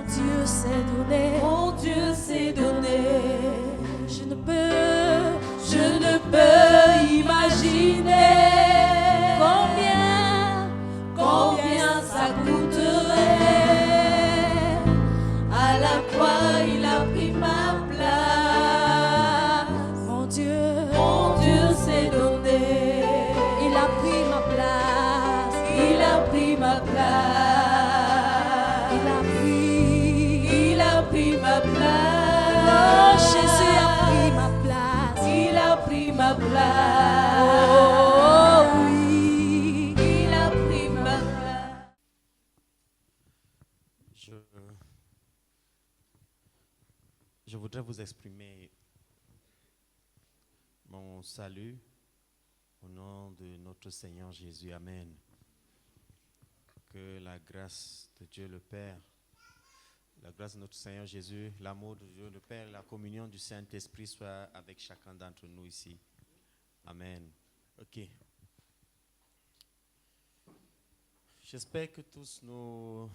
Dieu s'est donné. Mon Dieu s'est donné. Je ne peux imaginer combien ça coûterait. À la croix, il a pris ma place. mon Dieu s'est donné. il a pris ma place. Il a pris ma place. Il a pris ma place. Oh, Jésus a pris ma place. Il a pris ma place. Oh oui. Il a pris ma place. Je voudrais vous exprimer mon salut au nom de notre Seigneur Jésus. Amen. Que la grâce de Dieu le Père, la grâce de notre Seigneur Jésus, l'amour de Dieu le Père, la communion du Saint-Esprit soit avec chacun d'entre nous ici. Amen. Ok. J'espère que tous nous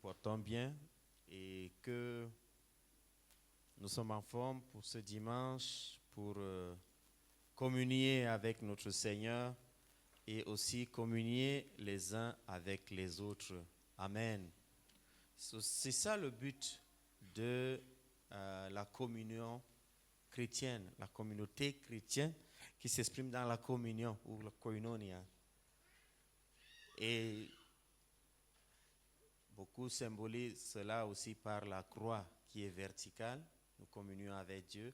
portons bien et que nous sommes en forme pour ce dimanche, pour communier avec notre Seigneur et aussi communier les uns avec les autres. Amen. C'est ça le but de la communion chrétienne, la communauté chrétienne qui s'exprime dans la communion ou la koinonia. Et beaucoup symbolisent cela aussi par la croix qui est verticale. Nous communions avec Dieu.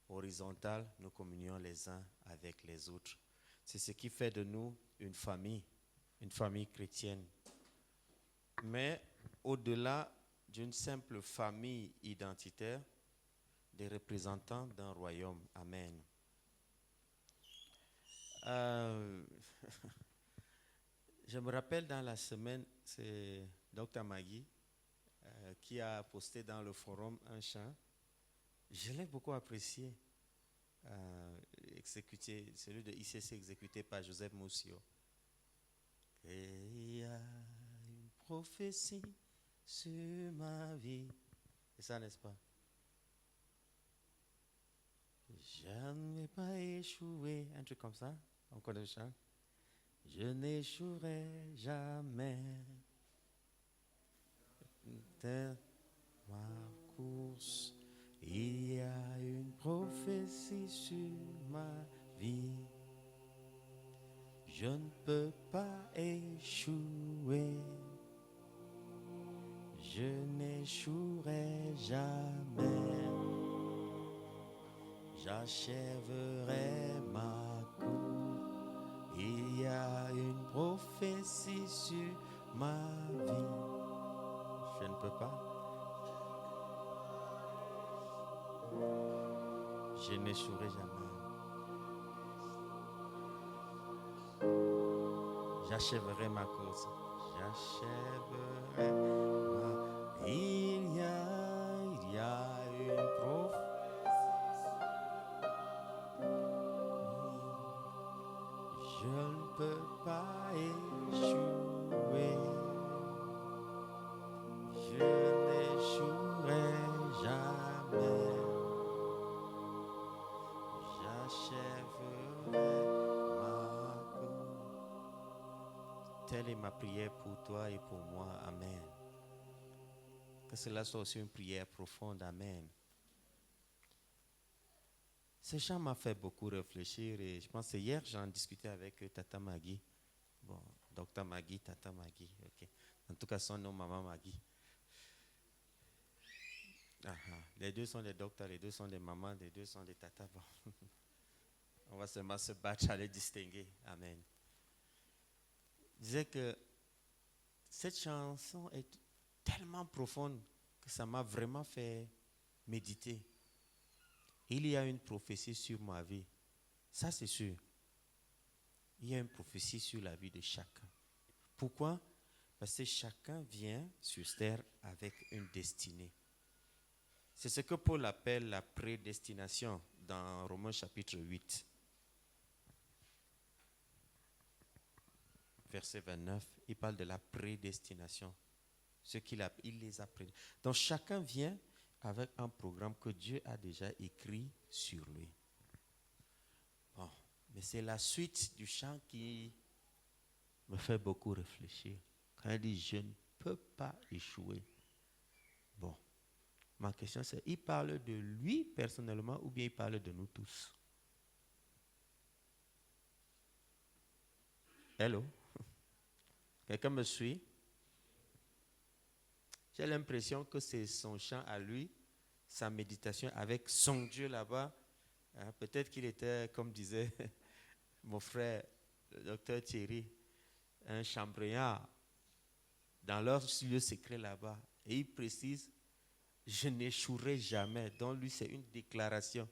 Horizontale, nous communions les uns avec les autres. C'est ce qui fait de nous une famille chrétienne. Mais au-delà d'une simple famille identitaire, des représentants d'un royaume. Amen. Je me rappelle dans la semaine, c'est Dr Magui qui a posté dans le forum un chant. Je l'ai beaucoup apprécié. Celui de ICC exécuté par Joseph Moussio. Et il y a une prophétie sur ma vie. C'est ça, n'est-ce pas? Je ne vais pas échouer. Un truc comme ça. On connaît le chant. Je n'échouerai jamais de ma course. Il y a une prophétie sur ma vie. Je ne peux pas échouer. Je n'échouerai jamais. J'achèverai ma course. Il y a une prophétie sur ma vie. Je ne peux pas. Je n'échouerai jamais. J'achèverai ma course. J'achèverai ma... Il y a une prophétie. Je ne peux pas échouer. Je n'échouerai jamais. J'achèverai ma course. Telle est ma prière pour toi et pour moi. Amen. Que cela soit aussi une prière profonde. Amen. Ce chant m'a fait beaucoup réfléchir et je pense que hier j'en discutais avec Tata Magui. Bon, Dr Magui, Tata Magui. Ok. En tout cas, son nom, Maman Magui. Les deux sont des docteurs, les deux sont des mamans, les deux sont des tatas. Bon. On va seulement se battre à les distinguer. Amen. Je disais que cette chanson est tellement profonde que ça m'a vraiment fait méditer. Il y a une prophétie sur ma vie. Ça, c'est sûr. Il y a une prophétie sur la vie de chacun. Pourquoi? Parce que chacun vient sur terre avec une destinée. C'est ce que Paul appelle la prédestination dans Romains chapitre 8. Verset 29, il parle de la prédestination. Ce qu'il a, il les a pris. Donc chacun vient avec un programme que Dieu a déjà écrit sur lui. Bon, mais c'est la suite du chant qui me fait beaucoup réfléchir. Quand il dit, je ne peux pas échouer. Bon, ma question c'est, il parle de lui personnellement ou bien il parle de nous tous? Hello? Quelqu'un me suit? J'ai l'impression que c'est son chant à lui, sa méditation avec son Dieu là-bas. Hein, peut-être qu'il était, comme disait mon frère, le docteur Thierry, un chambréant dans leur lieu secret là-bas. Et il précise, je n'échouerai jamais. Donc lui, c'est une déclaration.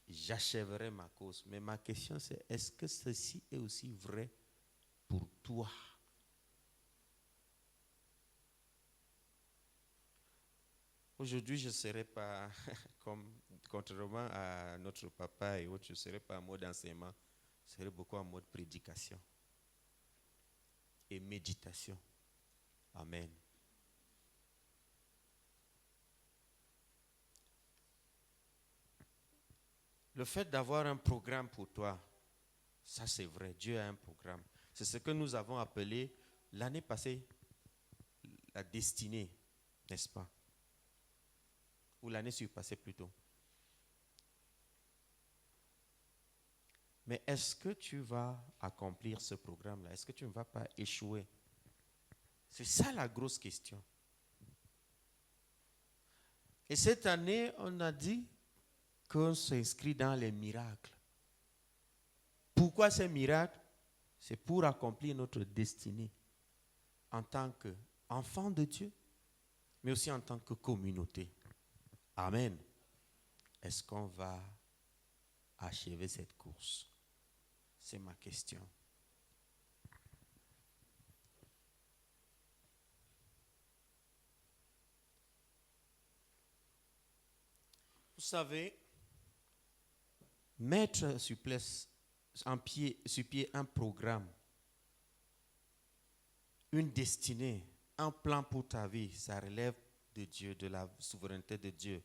J'achèverai ma cause. Mais ma question c'est, est-ce que ceci est aussi vrai pour toi? Aujourd'hui, je ne serai pas, contrairement à notre papa et autres, je ne serai pas en mode enseignement, je serai beaucoup en mode prédication et méditation. Amen. Le fait d'avoir un programme pour toi, ça c'est vrai, Dieu a un programme. C'est ce que nous avons appelé l'année passée la destinée, n'est-ce pas? Ou l'année surpassée plutôt. Mais est-ce que tu vas accomplir ce programme-là? Est-ce que tu ne vas pas échouer? C'est ça la grosse question. Et cette année, on a dit qu'on s'inscrit dans les miracles. Pourquoi ces miracles? C'est pour accomplir notre destinée en tant qu'enfant de Dieu, mais aussi en tant que communauté. Amen. Est-ce qu'on va achever cette course? C'est ma question. Vous savez, mettre sur pied un programme, une destinée, un plan pour ta vie, ça relève de Dieu, de la souveraineté de Dieu.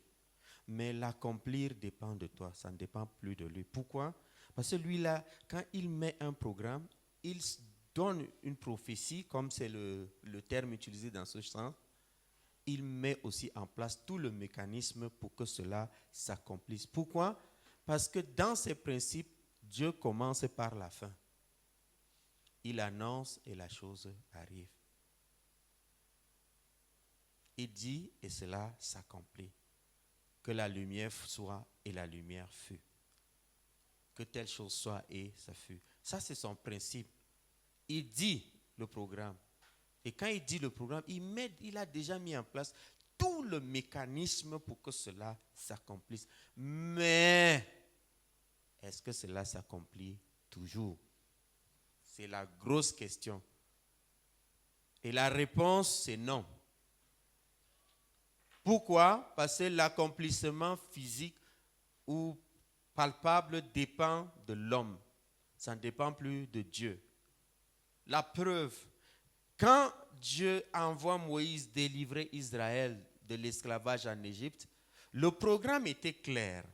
Mais l'accomplir dépend de toi, ça ne dépend plus de lui. Pourquoi? Parce que lui-là, quand il met un programme, il donne une prophétie, comme c'est le terme utilisé dans ce sens. Il met aussi en place tout le mécanisme pour que cela s'accomplisse. Pourquoi? Parce que dans ses principes, Dieu commence par la fin. Il annonce et la chose arrive. Il dit et cela s'accomplit. Que la lumière soit et la lumière fut. Que telle chose soit et ça fut. Ça, c'est son principe. Il dit le programme. Et quand il dit le programme, il a déjà mis en place tout le mécanisme pour que cela s'accomplisse. Mais, est-ce que cela s'accomplit toujours? C'est la grosse question. Et la réponse, c'est non. Pourquoi? Parce que l'accomplissement physique ou palpable dépend de l'homme. Ça ne dépend plus de Dieu. La preuve, quand Dieu envoie Moïse délivrer Israël de l'esclavage en Égypte, le programme était clair.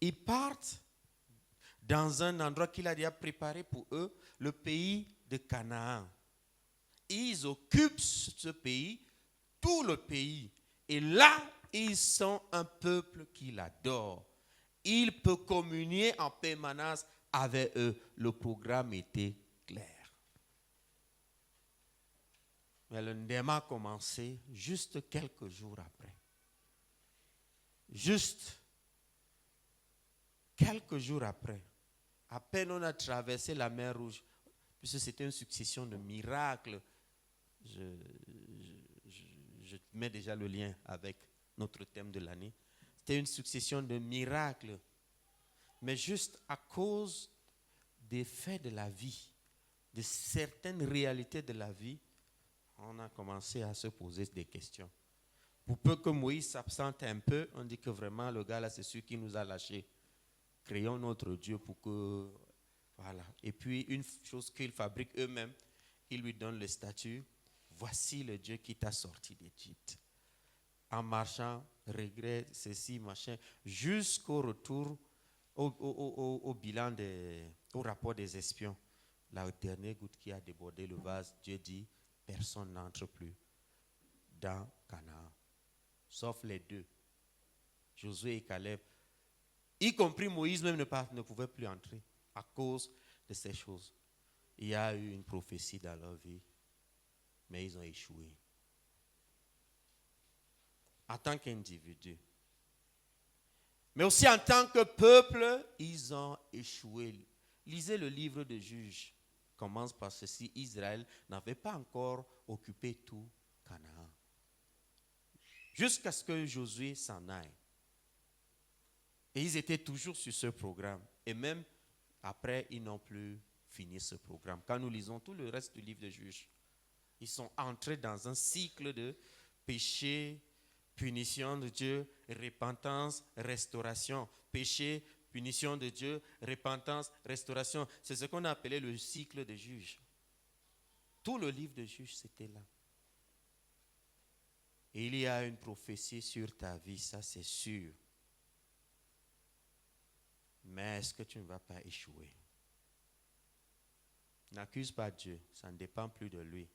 Ils partent dans un endroit qu'il a déjà préparé pour eux, le pays de Canaan. Ils occupent ce pays, tout le pays. Et là, ils sont un peuple qu'il adore. Il peut communier en permanence avec eux. Le programme était clair. Mais le ndéma a commencé juste quelques jours après. Juste quelques jours après. À peine on a traversé la mer Rouge, puisque c'était une succession de miracles. Je mets déjà le lien avec notre thème de l'année. C'était une succession de miracles. Mais juste à cause des faits de la vie, de certaines réalités de la vie, on a commencé à se poser des questions. Pour peu que Moïse s'absente un peu, on dit que vraiment le gars là, c'est celui qui nous a lâchés. Créons notre Dieu pour que... Voilà. Et puis une chose qu'ils fabriquent eux-mêmes, ils lui donnent le statut. voici le Dieu qui t'a sorti d'Égypte. En marchant, regret, ceci, machin, jusqu'au retour, au bilan, au rapport des espions. La dernière goutte qui a débordé le vase, Dieu dit, personne n'entre plus dans Canaan, sauf les deux, Josué et Caleb. Y compris Moïse même ne pouvait plus entrer à cause de ces choses. Il y a eu une prophétie dans leur vie, mais ils ont échoué. En tant qu'individu. Mais aussi en tant que peuple, ils ont échoué. Lisez le livre de Juges. Commence par ceci. Israël n'avait pas encore occupé tout Canaan. Jusqu'à ce que Josué s'en aille. Et ils étaient toujours sur ce programme. Et même après, ils n'ont plus fini ce programme. Quand nous lisons tout le reste du livre de Juges, ils sont entrés dans un cycle de péché, punition de Dieu, repentance, restauration. Péché, punition de Dieu, repentance, restauration. C'est ce qu'on a appelé le cycle de Juges. Tout le livre de Juges, c'était là. Et il y a une prophétie sur ta vie, ça c'est sûr. Mais est-ce que tu ne vas pas échouer? N'accuse pas Dieu, ça ne dépend plus de lui.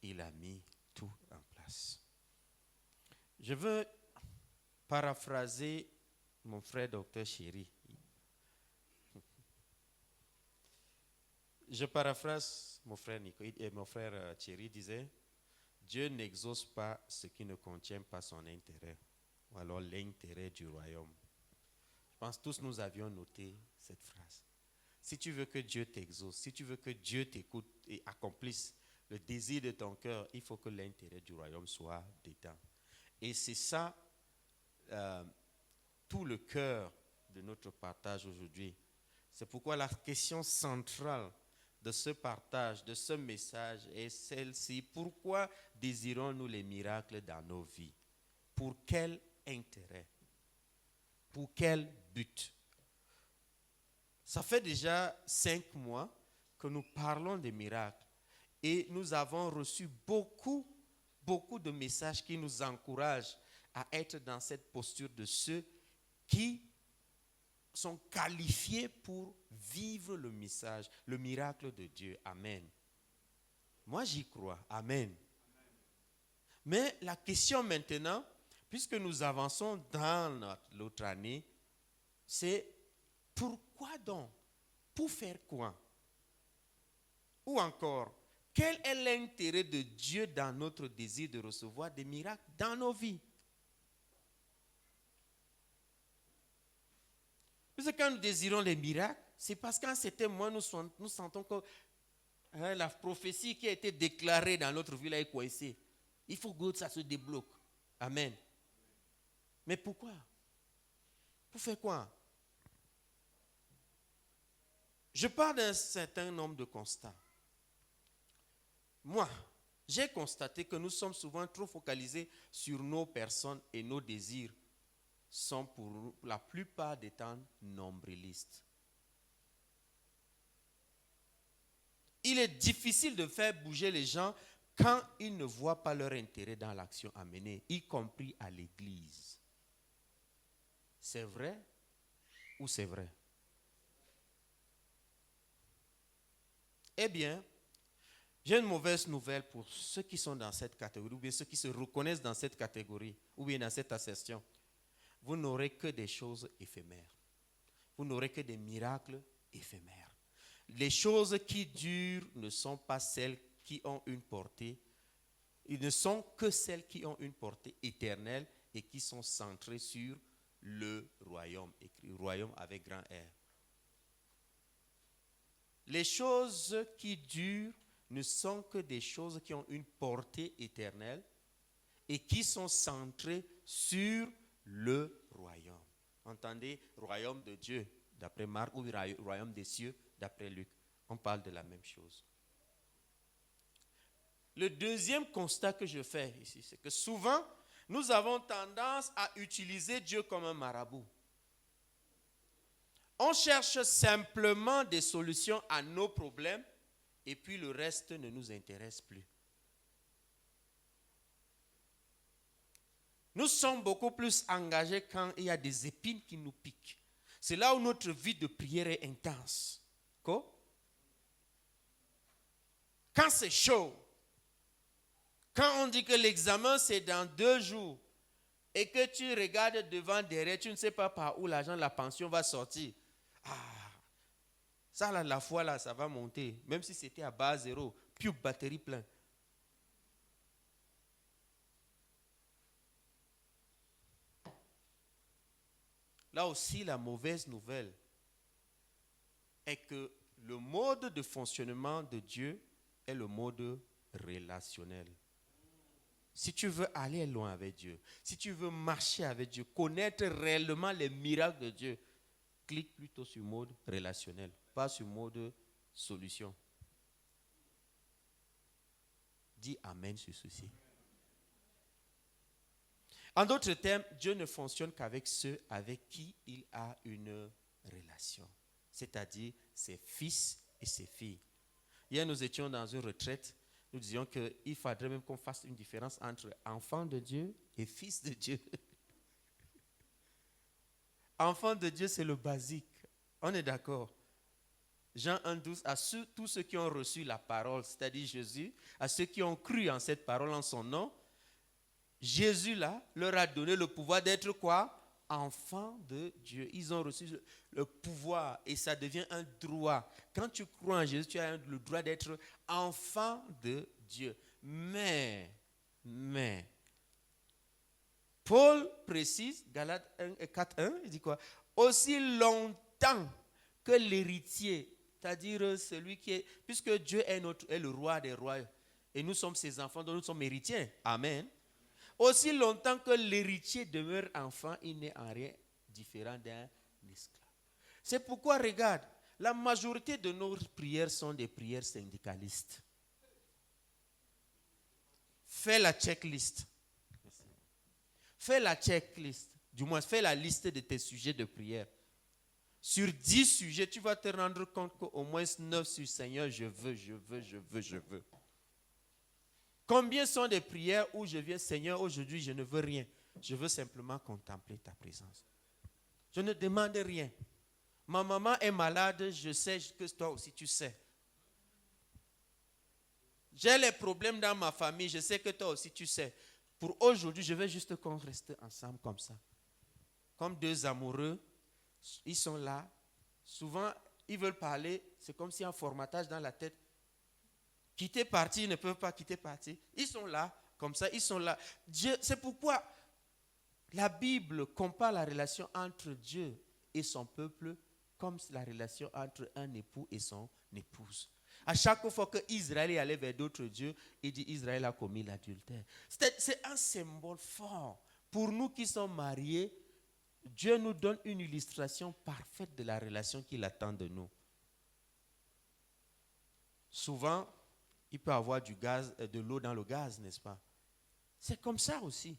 Il a mis tout en place. Je veux paraphraser mon frère docteur Chéri. Je paraphrase mon frère Nico, et mon frère Thierry disait, Dieu n'exauce pas ce qui ne contient pas son intérêt, ou alors l'intérêt du royaume. Je pense que tous nous avions noté cette phrase. Si tu veux que Dieu t'exauce, si tu veux que Dieu t'écoute et accomplisse le désir de ton cœur, il faut que l'intérêt du royaume soit dedans. Et c'est ça, tout le cœur de notre partage aujourd'hui. C'est pourquoi la question centrale de ce partage, de ce message est celle-ci. Pourquoi désirons-nous les miracles dans nos vies? Pour quel intérêt? Pour quel but? Ça fait déjà 5 mois que nous parlons des miracles et nous avons reçu beaucoup de messages qui nous encouragent à être dans cette posture de ceux qui sont qualifiés pour vivre le message, le miracle de Dieu. Amen. Moi, j'y crois. Amen. Mais la question maintenant, puisque nous avançons dans l'autre année, c'est pourquoi donc? Pour faire quoi? Ou encore, quel est l'intérêt de Dieu dans notre désir de recevoir des miracles dans nos vies? Parce que quand nous désirons les miracles, c'est parce qu'en certains mois, nous sentons que la prophétie qui a été déclarée dans notre vie là est coincée. Il faut que ça se débloque. Amen. Mais pourquoi? Pour faire quoi? Je parle d'un certain nombre de constats. Moi, j'ai constaté que nous sommes souvent trop focalisés sur nos personnes et nos désirs sont pour la plupart des temps nombrilistes. Il est difficile de faire bouger les gens quand ils ne voient pas leur intérêt dans l'action à mener, y compris à l'église. C'est vrai ou c'est vrai? Eh bien, j'ai une mauvaise nouvelle pour ceux qui sont dans cette catégorie, ou bien ceux qui se reconnaissent dans cette catégorie, ou bien dans cette assertion. Vous n'aurez que des choses éphémères. Vous n'aurez que des miracles éphémères. Les choses qui durent ne sont pas celles qui ont une portée. Ils ne sont que celles qui ont une portée éternelle et qui sont centrées sur le royaume, écrit royaume avec grand R. Les choses qui durent ne sont que des choses qui ont une portée éternelle et qui sont centrées sur le royaume. Entendez, royaume de Dieu, d'après Marc, ou royaume des cieux, d'après Luc. On parle de la même chose. Le deuxième constat que je fais ici, c'est que souvent, nous avons tendance à utiliser Dieu comme un marabout. On cherche simplement des solutions à nos problèmes et puis le reste ne nous intéresse plus. Nous sommes beaucoup plus engagés quand il y a des épines qui nous piquent. C'est là où notre vie de prière est intense. Quoi? Quand c'est chaud, quand on dit que l'examen c'est dans 2 jours et que tu regardes devant, derrière, tu ne sais pas par où l'argent de la pension va sortir. Ça là, la foi là, ça va monter. Même si c'était à base 0, puis batterie plein. Là aussi, la mauvaise nouvelle est que le mode de fonctionnement de Dieu est le mode relationnel. Si tu veux aller loin avec Dieu, si tu veux marcher avec Dieu, connaître réellement les miracles de Dieu, clique plutôt sur le mode relationnel, pas sur le mode solution. Dis Amen sur ceci. En d'autres termes, Dieu ne fonctionne qu'avec ceux avec qui il a une relation, c'est-à-dire ses fils et ses filles. Hier, nous étions dans une retraite. Nous disions qu'il faudrait même qu'on fasse une différence entre enfant de Dieu et fils de Dieu. Enfant de Dieu, c'est le basique. On est d'accord. Jean 1,12, à tous ceux qui ont reçu la parole, c'est-à-dire Jésus, à ceux qui ont cru en cette parole en son nom, Jésus là leur a donné le pouvoir d'être quoi? Enfants de Dieu. Ils ont reçu le pouvoir et ça devient un droit. Quand tu crois en Jésus, tu as le droit d'être enfant de Dieu. Mais, Paul précise, Galates 4:1, il dit quoi? Aussi longtemps que l'héritier, c'est-à-dire celui qui est, puisque Dieu est le roi des rois et nous sommes ses enfants, donc nous sommes héritiers. Amen. Aussi longtemps que l'héritier demeure enfant, il n'est en rien différent d'un esclave. C'est pourquoi, regarde, la majorité de nos prières sont des prières syndicalistes. Fais la checklist. Fais la checklist. Du moins, fais la liste de tes sujets de prière. Sur 10 sujets, tu vas te rendre compte qu'au moins 9 sur Seigneur, je veux. Combien sont des prières où je viens, Seigneur, aujourd'hui, je ne veux rien. Je veux simplement contempler ta présence. Je ne demande rien. Ma maman est malade, je sais que toi aussi tu sais. J'ai les problèmes dans ma famille, je sais que toi aussi tu sais. Pour aujourd'hui, je veux juste qu'on reste ensemble comme ça. Comme deux amoureux, ils sont là. Souvent, ils veulent parler, c'est comme s'il y a un formatage dans la tête. Quitter parti, ils ne peuvent pas quitter parti. Ils sont là, comme ça, ils sont là. Dieu, c'est pourquoi la Bible compare la relation entre Dieu et son peuple comme la relation entre un époux et son épouse. À chaque fois qu'Israël allait vers d'autres dieux, il dit Israël a commis l'adultère. C'est un symbole fort. Pour nous qui sommes mariés, Dieu nous donne une illustration parfaite de la relation qu'il attend de nous. Souvent, il peut y avoir du gaz, de l'eau dans le gaz, n'est-ce pas? C'est comme ça aussi.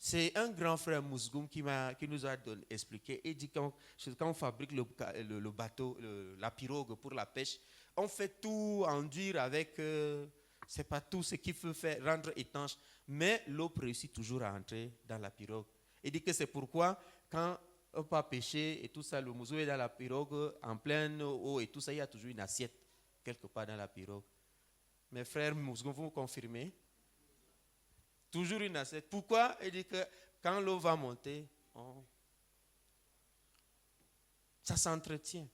C'est un grand frère Mousgoum qui nous a expliqué. Il dit quand on fabrique le bateau, la pirogue pour la pêche, on fait tout enduire avec, c'est pas tout ce qu'il faut faire, rendre étanche, mais l'eau réussit toujours à entrer dans la pirogue. Il dit que c'est pourquoi quand on peut pêcher et tout ça, le museau est dans la pirogue, en pleine eau et tout ça, il y a toujours une assiette quelque part dans la pirogue. Mes frères Mousgoum, vous me confirmez? Toujours une assiette. Pourquoi? Il dit que quand l'eau va monter, ça s'entretient.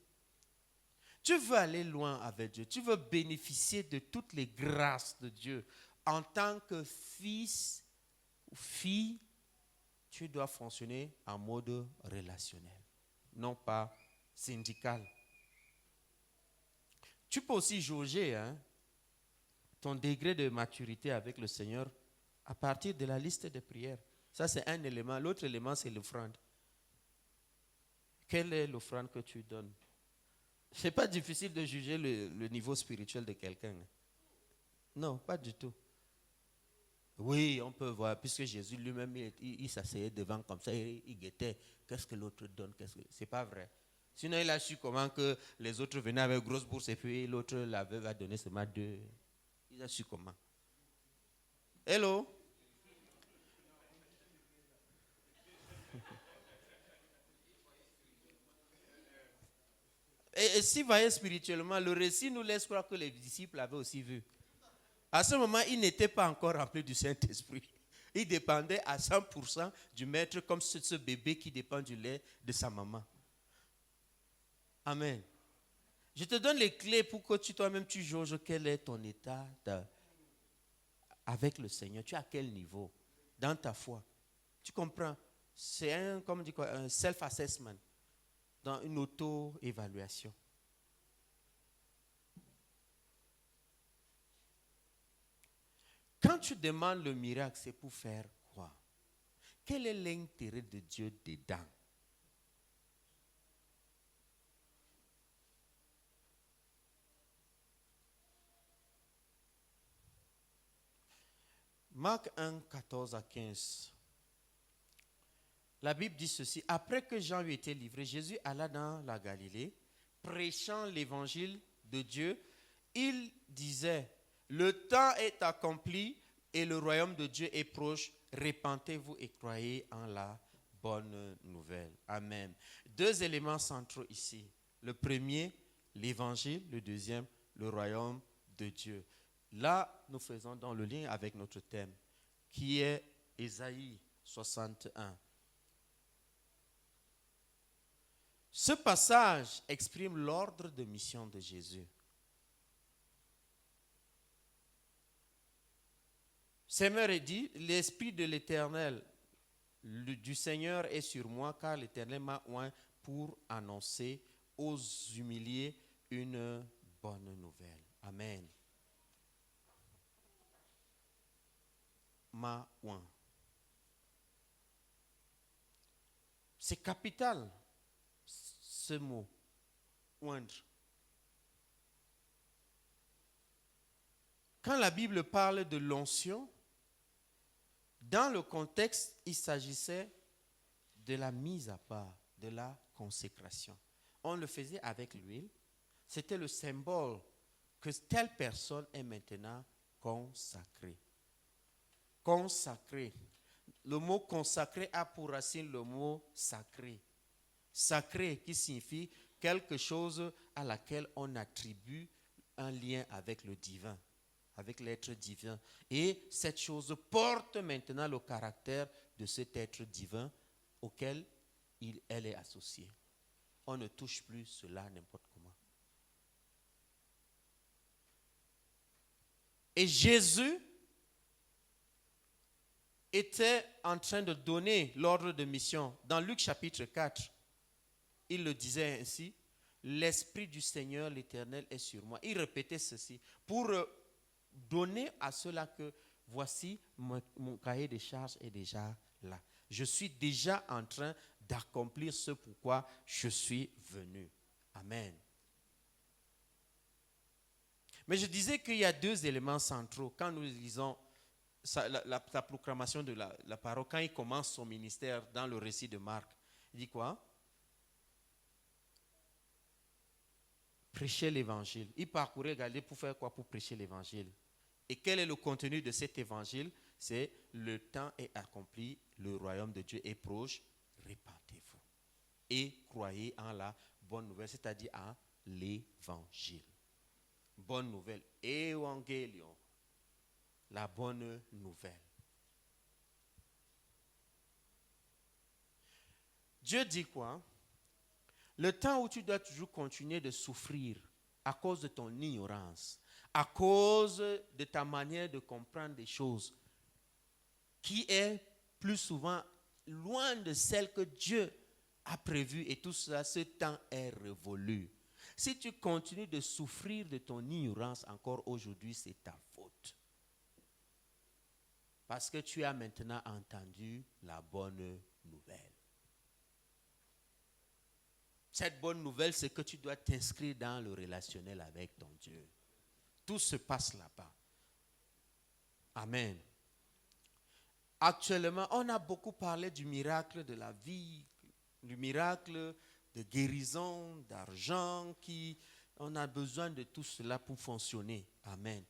Tu veux aller loin avec Dieu. Tu veux bénéficier de toutes les grâces de Dieu. En tant que fils ou fille, tu dois fonctionner en mode relationnel, non pas syndical. Tu peux aussi jauger ton degré de maturité avec le Seigneur à partir de la liste de prières. Ça, c'est un élément. L'autre élément, c'est l'offrande. Quelle est l'offrande que tu donnes? Ce n'est pas difficile de juger le niveau spirituel de quelqu'un. Non, pas du tout. Oui, on peut voir, puisque Jésus lui-même, il s'asseyait devant comme ça, il guettait. Qu'est-ce que l'autre donne? Ce n'est pas vrai. Sinon, il a su comment que les autres venaient avec une grosse bourse et puis l'autre, la veuve, a donné seulement 2. Il a su comment. Hello? Et s'il voyait spirituellement, le récit nous laisse croire que les disciples avaient aussi vu. À ce moment, il n'était pas encore rempli du Saint-Esprit. Il dépendait à 100% du maître comme ce bébé qui dépend du lait de sa maman. Amen. Je te donne les clés pour que toi-même tu jauges quel est ton état avec le Seigneur. Tu es à quel niveau dans ta foi? Tu comprends? C'est un self-assessment, dans une auto-évaluation. Quand tu demandes le miracle, c'est pour faire quoi? Quel est l'intérêt de Dieu dedans? Marc 1, 14 à 15. La Bible dit ceci. Après que Jean lui était livré, Jésus alla dans la Galilée, prêchant l'évangile de Dieu. Il disait, le temps est accompli et le royaume de Dieu est proche. Répentez-vous et croyez en la bonne nouvelle. Amen. 2 éléments centraux ici. Le premier, l'évangile. Le deuxième, le royaume de Dieu. Là, nous faisons dans le lien avec notre thème, qui est Ésaïe 61. Ce passage exprime l'ordre de mission de Jésus. Seigneur est dit, l'Esprit de l'Éternel, du Seigneur est sur moi, car l'Éternel m'a oint pour annoncer aux humiliés une bonne nouvelle. Amen. M'a oint. C'est capital, ce mot, oindre. Quand la Bible parle de l'onction, dans le contexte, il s'agissait de la mise à part, de la consécration. On le faisait avec l'huile. C'était le symbole que telle personne est maintenant consacrée. Consacrée. Le mot consacré a pour racine le mot sacré. Sacré qui signifie quelque chose à laquelle on attribue un lien avec le divin, avec l'être divin. Et cette chose porte maintenant le caractère de cet être divin auquel elle est associée. On ne touche plus cela n'importe comment. Et Jésus était en train de donner l'ordre de mission. Dans Luc chapitre 4, il le disait ainsi, l'Esprit du Seigneur l'Éternel est sur moi. Il répétait ceci pour donner à cela que voici mon cahier de charges est déjà là. Je suis déjà en train d'accomplir ce pourquoi je suis venu. Amen. Mais je disais qu'il y a 2 éléments centraux. Quand nous lisons la proclamation de la parole, quand il commence son ministère dans le récit de Marc, il dit quoi? Prêcher l'évangile. Il parcourait Galilée pour faire quoi? Pour prêcher l'évangile. Et quel est le contenu de cet évangile? C'est le temps est accompli, le royaume de Dieu est proche, répentez-vous. Et croyez en la bonne nouvelle, c'est-à-dire en l'évangile. Bonne nouvelle, évangélion, la bonne nouvelle. Dieu dit quoi? Le temps où tu dois toujours continuer de souffrir à cause de ton ignorance, à cause de ta manière de comprendre des choses, qui est plus souvent loin de celle que Dieu a prévue, et tout ça, ce temps est révolu. Si tu continues de souffrir de ton ignorance encore aujourd'hui, c'est ta faute. Parce que tu as maintenant entendu la bonne nouvelle. Cette bonne nouvelle, c'est que tu dois t'inscrire dans le relationnel avec ton Dieu. Tout se passe là-bas. Amen. Actuellement, on a beaucoup parlé du miracle de la vie, du miracle de guérison, d'argent, on a besoin de tout cela pour fonctionner. Amen.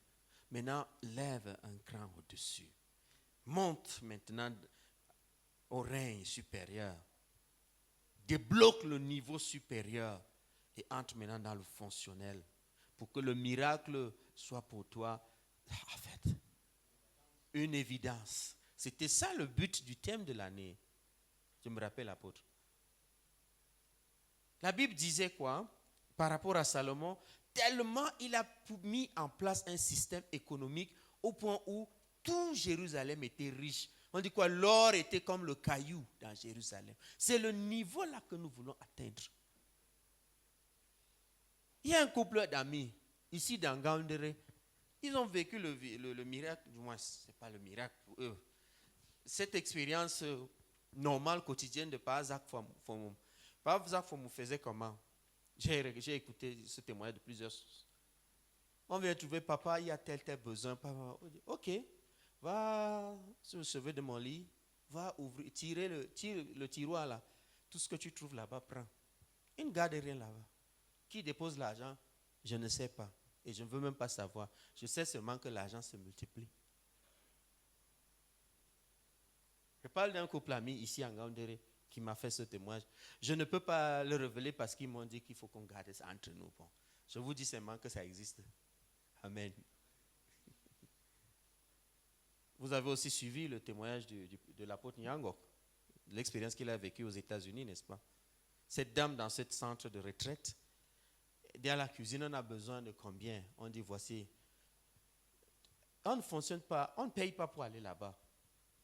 Maintenant, lève un cran au-dessus. Monte maintenant au règne supérieur. Débloque le niveau supérieur et entre maintenant dans le fonctionnel pour que le miracle soit pour toi, en fait, une évidence. C'était ça le but du thème de l'année. Je me rappelle, apôtre. La Bible disait quoi par rapport à Salomon? Tellement il a mis en place un système économique au point où tout Jérusalem était riche. On dit quoi? L'or était comme le caillou dans Jérusalem. C'est le niveau là que nous voulons atteindre. Il y a un couple d'amis ici dans Gaoundéré. Ils ont vécu le miracle, du moins ce n'est pas le miracle pour eux. Cette expérience normale, quotidienne de Pazak Fomou. Pazak Fomou faisait comment? J'ai écouté ce témoignage de plusieurs sources. On vient trouver papa, il y a tel besoin. Papa, on dit, ok, va sur le chevet de mon lit, va ouvrir, tire le tiroir là. Tout ce que tu trouves là-bas, prends. Il ne garde rien là-bas. Qui dépose l'argent? Je ne sais pas. Et je ne veux même pas savoir. Je sais seulement que l'argent se multiplie. Je parle d'un couple ami ici en Gaoundéré qui m'a fait ce témoignage. Je ne peux pas le révéler parce qu'ils m'ont dit qu'il faut qu'on garde ça entre nous. Bon, je vous dis seulement que ça existe. Amen. Vous avez aussi suivi le témoignage de l'apôtre Nyangok, l'expérience qu'il a vécue aux États-Unis, n'est-ce pas? Cette dame dans ce centre de retraite, dans la cuisine, on a besoin de combien? On dit voici. On ne fonctionne pas, on ne paye pas pour aller là-bas.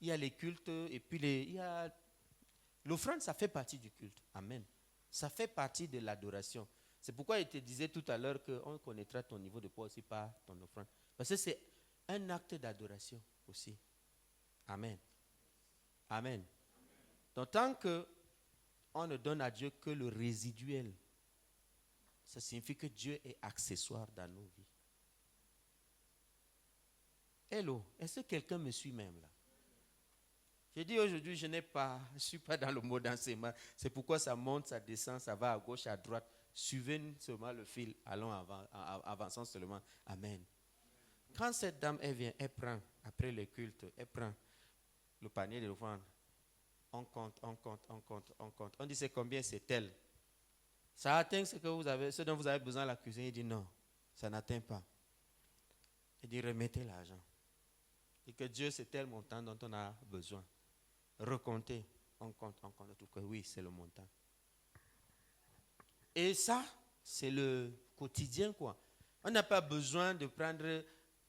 Il y a les cultes et puis il y a l'offrande, ça fait partie du culte. Amen. Ça fait partie de l'adoration. C'est pourquoi il te disait tout à l'heure qu'on connaîtra ton niveau de foi aussi par ton offrande. Parce que c'est un acte d'adoration aussi. Amen. Amen. Donc tant qu'on ne donne à Dieu que le résiduel, ça signifie que Dieu est accessoire dans nos vies. Hello, est-ce que quelqu'un me suit même là? J'ai dit aujourd'hui, je ne suis pas dans le mode d'enseignement. C'est pourquoi ça monte, ça descend, ça va à gauche, à droite. Suivez seulement le fil, allons avançons seulement. Amen. Quand cette dame, elle vient, elle prend, après le culte, elle prend le panier de l'offrande. On compte. On dit c'est combien, c'est tel. Ça atteint ce dont vous avez besoin à la cuisine. Il dit non, ça n'atteint pas. Il dit remettez l'argent. Et que Dieu, c'est tel montant dont on a besoin. Recomptez, on compte. Tout que oui, c'est le montant. Et ça, c'est le quotidien, quoi. On n'a pas besoin de prendre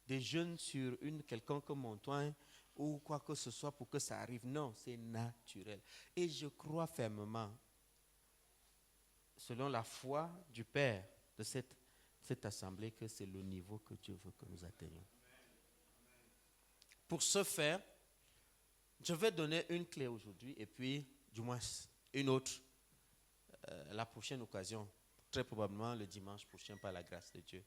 des jeûnes sur une quelconque montagne ou quoi que ce soit pour que ça arrive. Non, c'est naturel. Et je crois fermement, selon la foi du Père de cette assemblée, que c'est le niveau que Dieu veut que nous atteignions. Pour ce faire, je vais donner une clé aujourd'hui et puis, du moins, une autre la prochaine occasion, très probablement le dimanche prochain par la grâce de Dieu.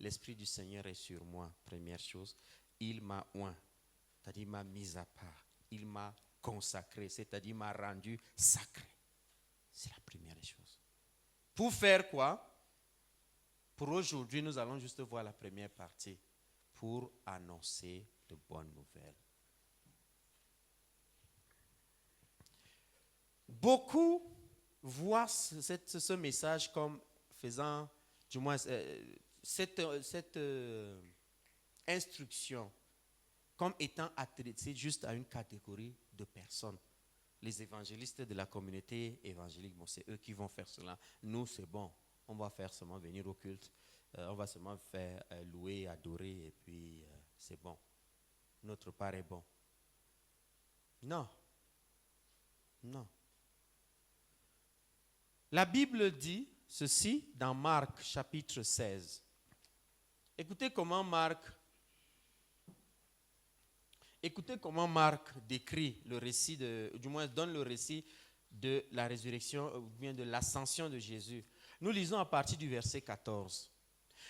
L'Esprit du Seigneur est sur moi, première chose. Il m'a oint, c'est-à-dire il m'a mis à part. Il m'a consacré, c'est-à-dire il m'a rendu sacré. C'est la première chose. Pour faire quoi? Pour aujourd'hui, nous allons juste voir la première partie. Pour annoncer de bonnes nouvelles. Beaucoup voient ce message comme faisant, du moins, cette instruction comme étant adressée juste à une catégorie de personnes. Les évangélistes de la communauté évangélique, bon, c'est eux qui vont faire cela. Nous, c'est bon. On va faire seulement venir au culte. On va seulement faire louer, adorer, et puis c'est bon. Notre part est bon. Non. La Bible dit ceci dans Marc chapitre 16. Écoutez comment Marc décrit le récit, du moins donne le récit de la résurrection ou bien de l'ascension de Jésus. Nous lisons à partir du verset 14.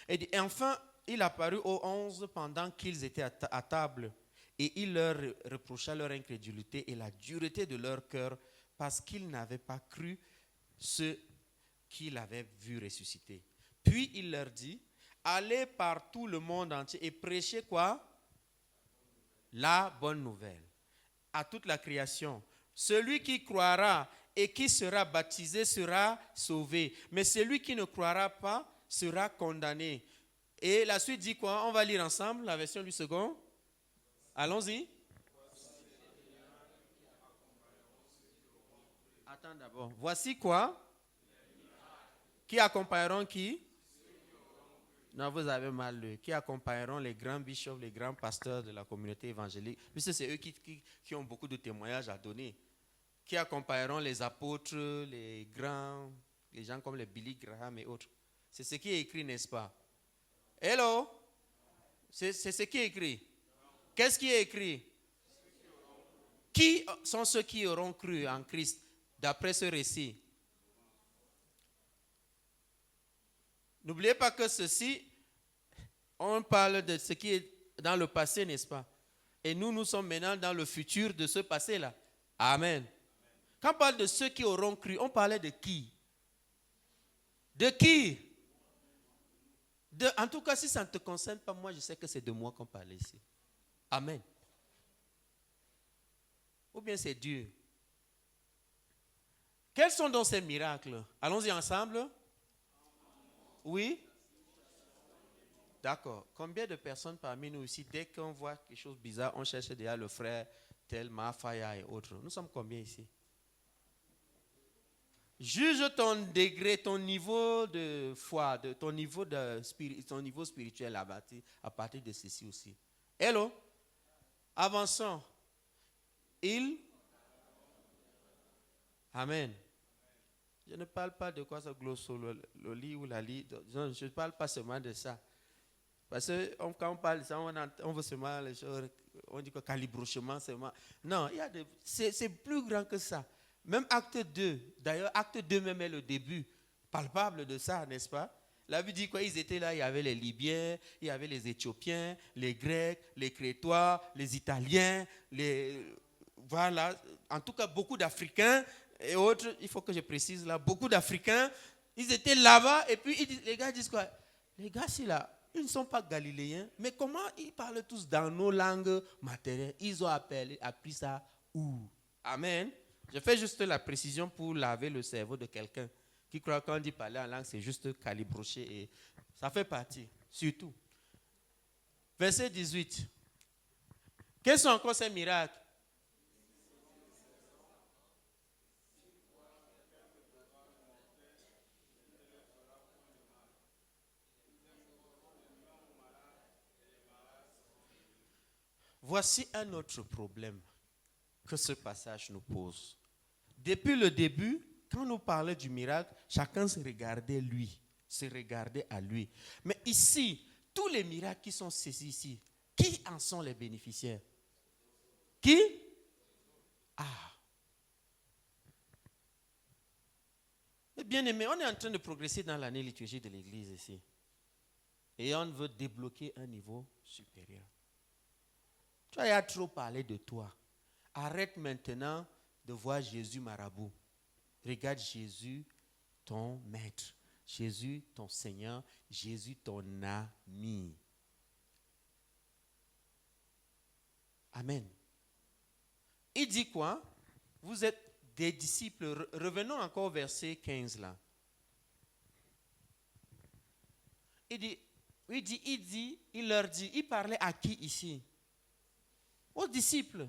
Et enfin, il apparut aux 11 pendant qu'ils étaient à table et il leur reprocha leur incrédulité et la dureté de leur cœur parce qu'ils n'avaient pas cru ce qu'il avait vu ressusciter. Puis il leur dit, allez par tout le monde entier et prêchez quoi? La bonne nouvelle à toute la création. Celui qui croira et qui sera baptisé sera sauvé, mais celui qui ne croira pas sera condamné. Et la suite dit quoi? On va lire ensemble la version du second. Allons-y. Attends d'abord. Voici quoi? Qui accompagneront qui? Non, vous avez mal lu. Qui accompagneront les grands bishops, les grands pasteurs de la communauté évangélique, puisque c'est eux qui ont beaucoup de témoignages à donner. Qui accompagneront les apôtres, les gens comme les Billy Graham et autres. C'est ce qui est écrit, n'est-ce pas? Hello? C'est ce qui est écrit. Qu'est-ce qui est écrit? Qui sont ceux qui auront cru en Christ, d'après ce récit? N'oubliez pas que ceci, on parle de ce qui est dans le passé, n'est-ce pas? Et nous sommes maintenant dans le futur de ce passé-là. Amen. Quand on parle de ceux qui auront cru, on parlait de qui? De qui? En tout cas, si ça ne te concerne pas, moi je sais que c'est de moi qu'on parle ici. Amen. Ou bien c'est Dieu. Quels sont donc ces miracles? Allons-y ensemble. Oui? D'accord. Combien de personnes parmi nous ici, dès qu'on voit quelque chose de bizarre, on cherche déjà le frère tel, Mafaya et autres? Nous sommes combien ici? Juge ton degré, ton niveau de foi, ton niveau spirituel à partir de ceci aussi. Hello? Avançons. Amen. Je ne parle pas de quoi ça glossololie ou la lit. Je ne parle pas seulement de ça. Parce que quand on parle de ça, on veut seulement les choses, on dit que calibrouchement seulement. Non, c'est plus grand que ça. Même acte 2, d'ailleurs acte 2 même est le début palpable de ça, n'est-ce pas? La Bible dit quoi? Ils étaient là, il y avait les Libyens, il y avait les Éthiopiens, les Grecs, les Crétois, les Italiens, voilà, en tout cas beaucoup d'Africains et autres, il faut que je précise là, beaucoup d'Africains, ils étaient là-bas et puis les gars disent quoi? Les gars, c'est là. Ils ne sont pas galiléens, mais comment ils parlent tous dans nos langues maternelles? Ils ont appris ça où? Amen. Je fais juste la précision pour laver le cerveau de quelqu'un qui croit qu'on dit parler en langue, c'est juste calibrocher et ça fait partie, surtout. Verset 18. Quels sont encore ces miracles? Voici un autre problème que ce passage nous pose. Depuis le début, quand nous parlait du miracle, chacun se regardait lui, se regardait à lui. Mais ici, tous les miracles qui sont saisis ici, qui en sont les bénéficiaires? Qui? Ah. Mais bien aimé, on est en train de progresser dans l'année liturgique de l'Église ici. Et on veut débloquer un niveau supérieur. Tu as trop parlé de toi. Arrête maintenant de voir Jésus marabout. Regarde Jésus, ton maître. Jésus, ton Seigneur. Jésus, ton ami. Amen. Il dit quoi? Vous êtes des disciples. Revenons encore au verset 15 là. Il leur dit, il parlait à qui ici? Aux disciples.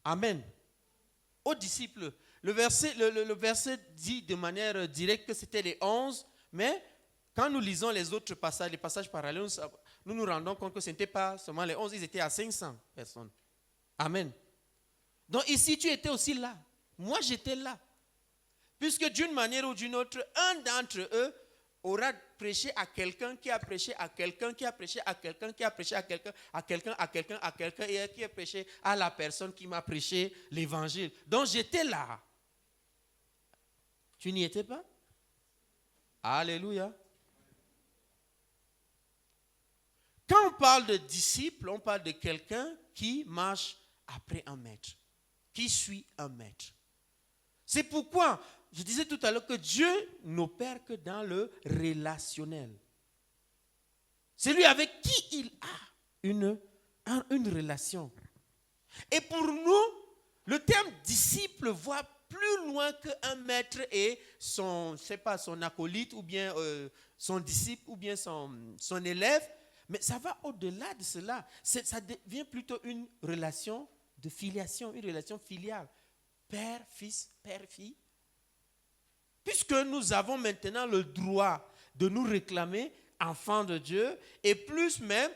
Amen. Aux disciples. Le verset dit de manière directe que c'était les 11, mais quand nous lisons les autres passages, les passages parallèles, nous nous rendons compte que ce n'était pas seulement les 11, ils étaient à 500 personnes. Amen. Donc ici, tu étais aussi là. Moi, j'étais là. Puisque d'une manière ou d'une autre, un d'entre eux aura prêché à quelqu'un, qui a prêché à quelqu'un, qui a prêché à quelqu'un, qui a prêché à quelqu'un, à quelqu'un, à quelqu'un, à quelqu'un, et qui a prêché à la personne qui m'a prêché l'évangile. Donc j'étais là. Tu n'y étais pas? Alléluia. Quand on parle de disciple, on parle de quelqu'un qui marche après un maître, qui suit un maître. C'est pourquoi je disais tout à l'heure que Dieu n'opère que dans le relationnel. Celui avec qui il a une relation. Et pour nous, le terme disciple voit plus loin qu'un maître et son acolyte ou bien son disciple ou bien son élève. Mais ça va au-delà de cela. Ça devient plutôt une relation de filiation, une relation filiale. Père, fils, père, fille. Puisque nous avons maintenant le droit de nous réclamer enfants de Dieu, et plus même,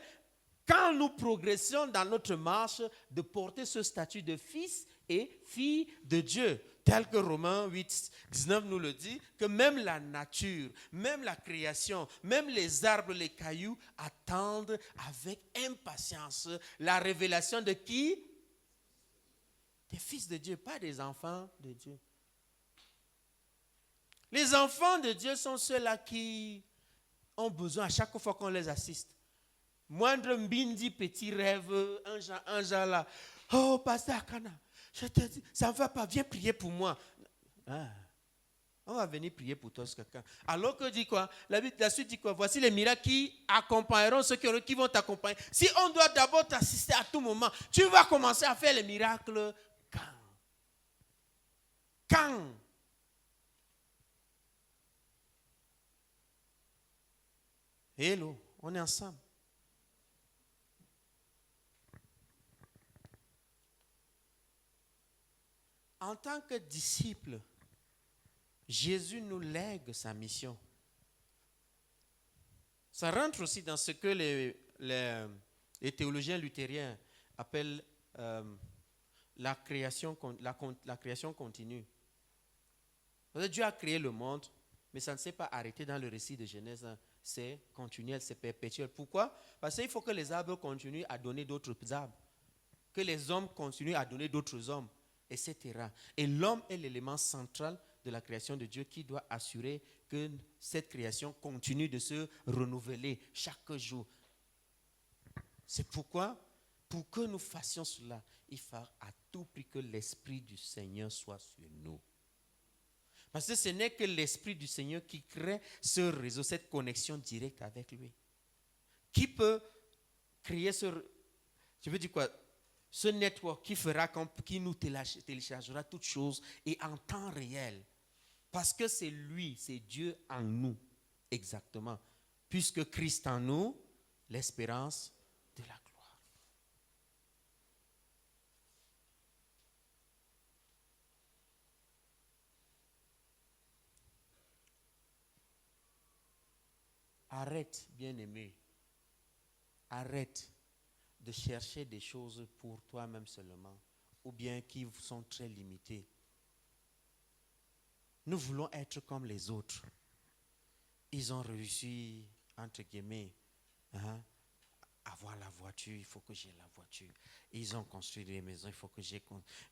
quand nous progressons dans notre marche, de porter ce statut de fils et fille de Dieu. Tel que Romains 8, 19 nous le dit, que même la nature, même la création, même les arbres, les cailloux attendent avec impatience la révélation de qui? Des fils de Dieu, pas des enfants de Dieu. Les enfants de Dieu sont ceux-là qui ont besoin à chaque fois qu'on les assiste. Moindre mbindi, petit rêve, un genre là. Oh, pasteur Akana, je te dis, ça ne va pas, viens prier pour moi. Ah, on va venir prier pour toi, ce quelqu'un. Alors que dit quoi? La suite dit quoi? Voici les miracles qui accompagneront ceux qui vont t'accompagner. Si on doit d'abord t'assister à tout moment, tu vas commencer à faire les miracles quand? Hello, on est ensemble. En tant que disciple, Jésus nous lègue sa mission. Ça rentre aussi dans ce que les théologiens luthériens appellent la création continue. Dieu a créé le monde, mais ça ne s'est pas arrêté dans le récit de Genèse. C'est continuel, c'est perpétuel. Pourquoi? Parce qu'il faut que les arbres continuent à donner d'autres arbres, que les hommes continuent à donner d'autres hommes, etc. Et l'homme est l'élément central de la création de Dieu qui doit assurer que cette création continue de se renouveler chaque jour. C'est pourquoi, pour que nous fassions cela, il faut à tout prix que l'Esprit du Seigneur soit sur nous. Parce que ce n'est que l'Esprit du Seigneur qui crée ce réseau, cette connexion directe avec lui. Qui peut créer ce network qui nous téléchargera toutes choses et en temps réel. Parce que c'est lui, c'est Dieu en nous, exactement. Puisque Christ en nous, l'espérance de la gloire. Arrête, bien-aimé. Arrête de chercher des choses pour toi-même seulement, ou bien qui sont très limitées. Nous voulons être comme les autres. Ils ont réussi, entre guillemets, avoir la voiture, il faut que j'ai la voiture. Ils ont construit des maisons, il faut que j'ai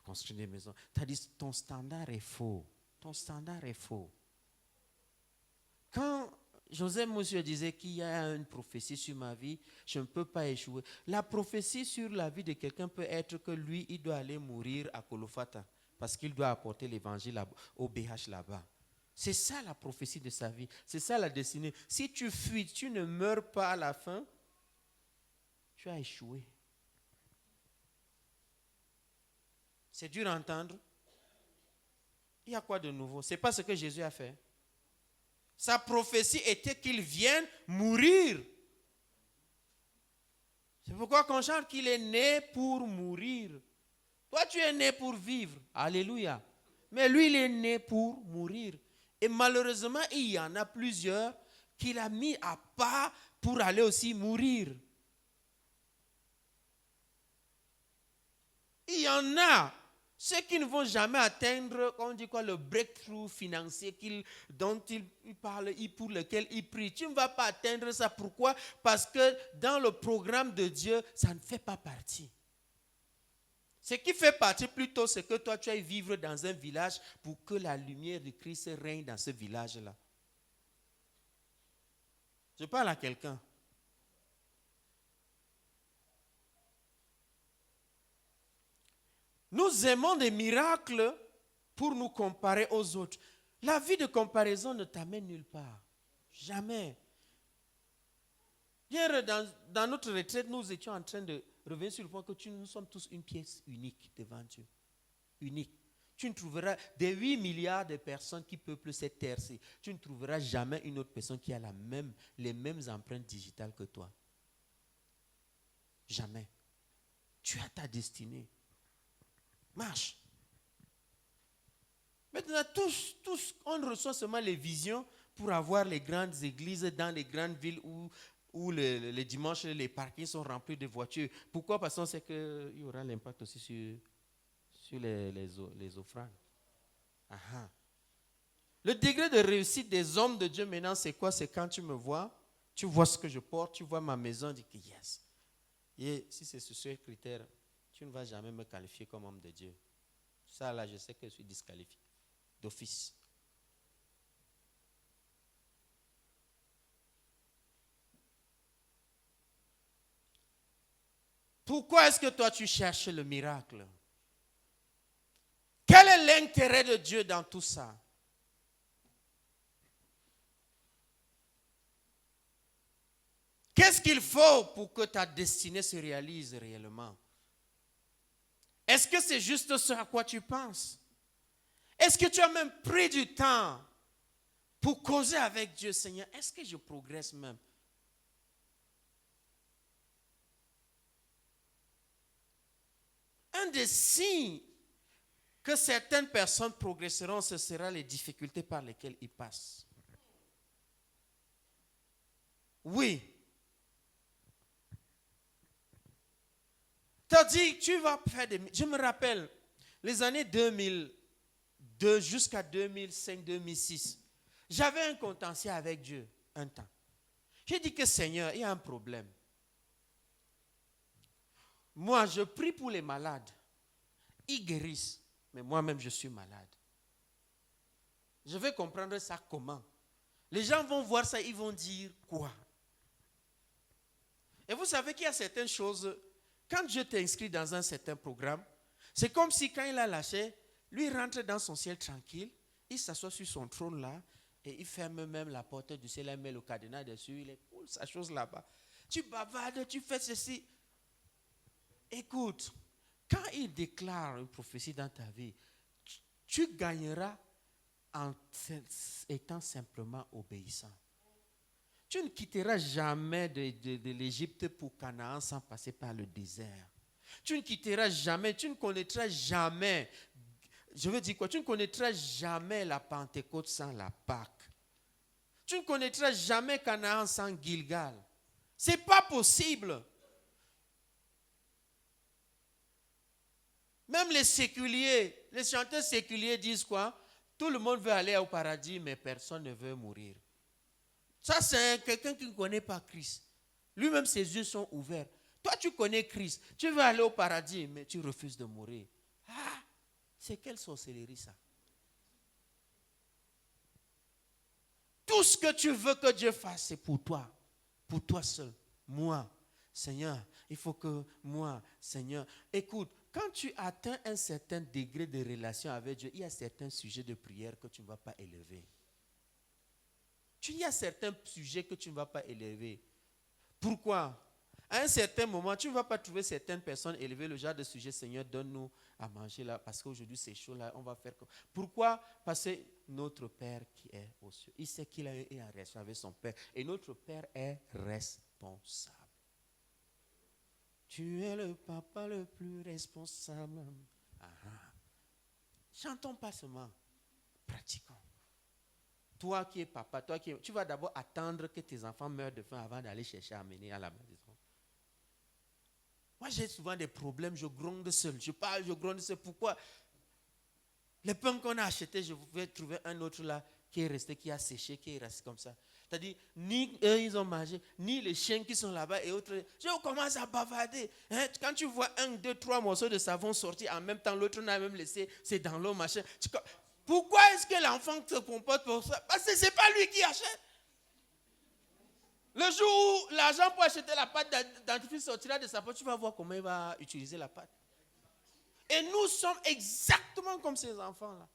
construit des maisons. Tu as dit, ton standard est faux. Ton standard est faux. Quand Joseph Monsieur disait qu'il y a une prophétie sur ma vie, je ne peux pas échouer. La prophétie sur la vie de quelqu'un peut être que lui, il doit aller mourir à Kolofata parce qu'il doit apporter l'évangile au BH là-bas. C'est ça la prophétie de sa vie. C'est ça la destinée. Si tu fuis, tu ne meurs pas à la fin, tu as échoué. C'est dur à entendre. Il y a quoi de nouveau? Ce n'est pas ce que Jésus a fait. Sa prophétie était qu'il vienne mourir. C'est pourquoi qu'on chante qu'il est né pour mourir. Toi, tu es né pour vivre. Alléluia. Mais lui, il est né pour mourir. Et malheureusement, il y en a plusieurs qu'il a mis à part pour aller aussi mourir. Il y en a. Ceux qui ne vont jamais atteindre, on dit quoi, le breakthrough financier dont il parle, pour lequel il prie. Tu ne vas pas atteindre ça. Pourquoi? Parce que dans le programme de Dieu, ça ne fait pas partie. Ce qui fait partie plutôt, c'est que toi, tu ailles vivre dans un village pour que la lumière de Christ règne dans ce village-là. Je parle à quelqu'un. Nous aimons des miracles pour nous comparer aux autres. La vie de comparaison ne t'amène nulle part. Jamais. Hier, dans notre retraite, nous étions en train de revenir sur le point que nous sommes tous une pièce unique devant Dieu. Unique. Tu ne trouveras des 8 milliards de personnes qui peuplent cette terre-ci. Tu ne trouveras jamais une autre personne qui a les mêmes empreintes digitales que toi. Jamais. Tu as ta destinée. Marche. Maintenant, tous, on reçoit seulement les visions pour avoir les grandes églises dans les grandes villes où les dimanches, les parkings sont remplis de voitures. Pourquoi? Parce qu'on sait qu'il y aura l'impact aussi sur les offrandes. Aha. Le degré de réussite des hommes de Dieu maintenant, c'est quoi? C'est quand tu me vois, tu vois ce que je porte, tu vois ma maison, tu dis que yes. Et si c'est sur ce critère, tu ne vas jamais me qualifier comme homme de Dieu. Ça là, je sais que je suis disqualifié d'office. Pourquoi est-ce que toi tu cherches le miracle? Quel est l'intérêt de Dieu dans tout ça? Qu'est-ce qu'il faut pour que ta destinée se réalise réellement? Est-ce que c'est juste ce à quoi tu penses? Est-ce que tu as même pris du temps pour causer avec Dieu, Seigneur? Est-ce que je progresse même? Un des signes que certaines personnes progresseront, ce sera les difficultés par lesquelles ils passent. Oui. Tu as dit, tu vas faire des... Je me rappelle, les années 2002 jusqu'à 2005-2006, j'avais un contentieux avec Dieu un temps. J'ai dit que Seigneur, il y a un problème. Moi, je prie pour les malades. Ils guérissent. Mais moi-même, je suis malade. Je vais comprendre ça comment? Les gens vont voir ça, ils vont dire quoi? Et vous savez qu'il y a certaines choses, quand Dieu t'inscrit dans un certain programme, c'est comme si quand il a lâché, lui rentre dans son ciel tranquille, il s'assoit sur son trône là, et il ferme même la porte du ciel, il met le cadenas dessus, il est cool, sa chose là-bas. Tu bavardes, tu fais ceci. Écoute, quand il déclare une prophétie dans ta vie, tu gagneras en étant simplement obéissant. Tu ne quitteras jamais de l'Égypte pour Canaan sans passer par le désert. Tu ne quitteras jamais, tu ne connaîtras jamais, je veux dire quoi, tu ne connaîtras jamais la Pentecôte sans la Pâque. Tu ne connaîtras jamais Canaan sans Gilgal. Ce n'est pas possible. Même les séculiers, les chanteurs séculiers disent quoi? Tout le monde veut aller au paradis, mais personne ne veut mourir. Ça, c'est quelqu'un qui ne connaît pas Christ. Lui-même, ses yeux sont ouverts. Toi, tu connais Christ. Tu veux aller au paradis, mais tu refuses de mourir. Ah, c'est quelle sorcellerie ça? Tout ce que tu veux que Dieu fasse, c'est pour toi seul. Moi, Seigneur, il faut que moi, Seigneur, écoute. Quand tu atteins un certain degré de relation avec Dieu, il y a certains sujets de prière que tu ne vas pas élever. Il y a certains sujets que tu ne vas pas élever. Pourquoi? À un certain moment, tu ne vas pas trouver certaines personnes élever le genre de sujet, Seigneur, donne-nous à manger là, parce qu'aujourd'hui c'est chaud là, on va faire comme... Pourquoi? Parce que notre Père qui est aux cieux, il sait qu'il a eu en relation avec son Père, et notre Père est responsable. Tu es le papa le plus responsable. Chantons pas seulement, pratiquons. Toi qui es papa, tu vas d'abord attendre que tes enfants meurent de faim avant d'aller chercher à amener à la maison. Moi j'ai souvent des problèmes, je gronde seul. Je parle, je gronde seul. Pourquoi? Les pains qu'on a achetés, je vais trouver un autre là qui est resté, qui a séché, qui est resté comme ça. C'est-à-dire, ni eux ils ont mangé, ni les chiens qui sont là-bas et autres. Je commence à bavarder. Hein? Quand tu vois 1, 2, 3 morceaux de savon sortir en même temps, l'autre n'a même laissé, c'est dans l'eau, machin. Pourquoi est-ce que l'enfant se comporte pour ça? Parce que ce n'est pas lui qui achète. Le jour où l'argent pour acheter la pâte dentifrice sortira de sa poche, tu vas voir comment il va utiliser la pâte. Et nous sommes exactement comme ces enfants-là.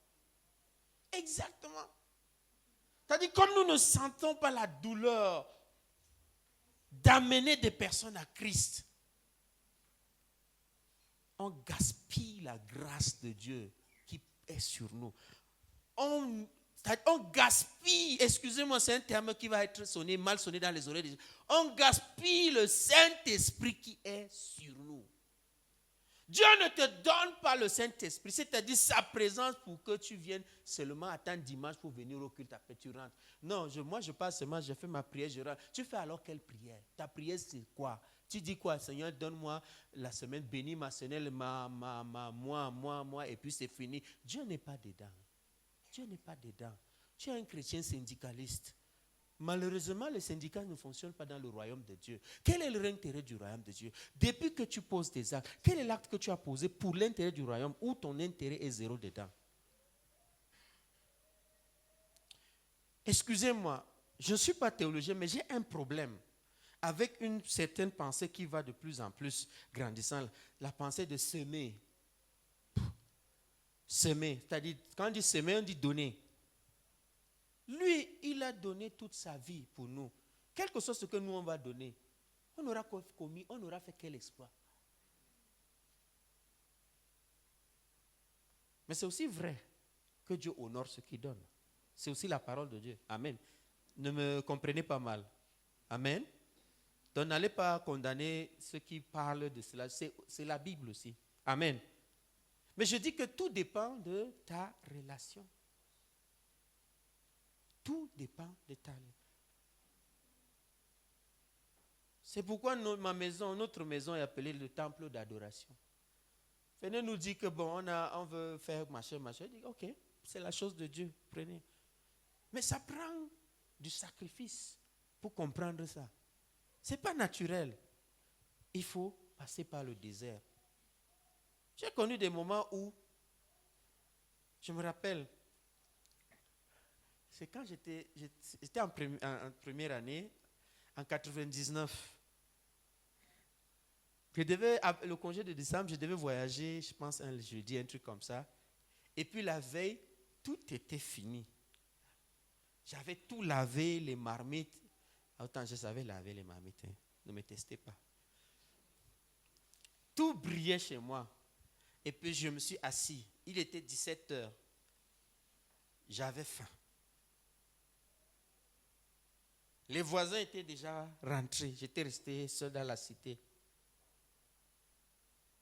Exactement. C'est-à-dire, comme nous ne sentons pas la douleur d'amener des personnes à Christ, on gaspille la grâce de Dieu qui est sur nous. On gaspille, excusez-moi, c'est un terme qui va être sonné, mal sonné dans les oreilles des gens. On gaspille le Saint-Esprit qui est sur nous. Dieu ne te donne pas le Saint-Esprit, c'est-à-dire sa présence pour que tu viennes seulement attendre dimanche pour venir au culte, après tu rentres. Non, moi je passe seulement, je fais ma prière, je rentre. Tu fais alors quelle prière? Ta prière c'est quoi? Tu dis quoi? Seigneur, donne-moi la semaine, bénis ma semaine, moi, et puis c'est fini. Dieu n'est pas dedans. Dieu n'est pas dedans. Tu es un chrétien syndicaliste. Malheureusement, les syndicats ne fonctionnent pas dans le royaume de Dieu. Quel est l'intérêt du royaume de Dieu? Depuis que tu poses des actes, quel est l'acte que tu as posé pour l'intérêt du royaume où ton intérêt est zéro dedans? Excusez-moi, je ne suis pas théologien, mais j'ai un problème avec une certaine pensée qui va de plus en plus grandissant. La pensée de semer. Semer, c'est-à-dire, quand on dit semer, on dit donner. Lui, il a donné toute sa vie pour nous. Quel que soit ce que nous, on va donner, on aura commis, on aura fait quel exploit? Mais c'est aussi vrai que Dieu honore ce qu'il donne. C'est aussi la parole de Dieu. Amen. Ne me comprenez pas mal. Amen. Donc n'allez pas condamner ceux qui parlent de cela. C'est la Bible aussi. Amen. Mais je dis que tout dépend de ta relation. Tout dépend de ta relation. C'est pourquoi notre maison est appelée le temple d'adoration. Venez nous dire que bon, on veut faire machin. Dit, ok, c'est la chose de Dieu, prenez. Mais ça prend du sacrifice pour comprendre ça. Ce n'est pas naturel. Il faut passer par le désert. J'ai connu des moments où, je me rappelle, c'est quand j'étais en première année, en 99. Le congé de décembre, je devais voyager, je pense un jeudi, un truc comme ça. Et puis la veille, tout était fini. J'avais tout lavé, les marmites. Autant je savais laver les marmites, hein. Ne me testez pas. Tout brillait chez moi. Et puis je me suis assis. Il était 17 heures. J'avais faim. Les voisins étaient déjà rentrés. J'étais resté seul dans la cité.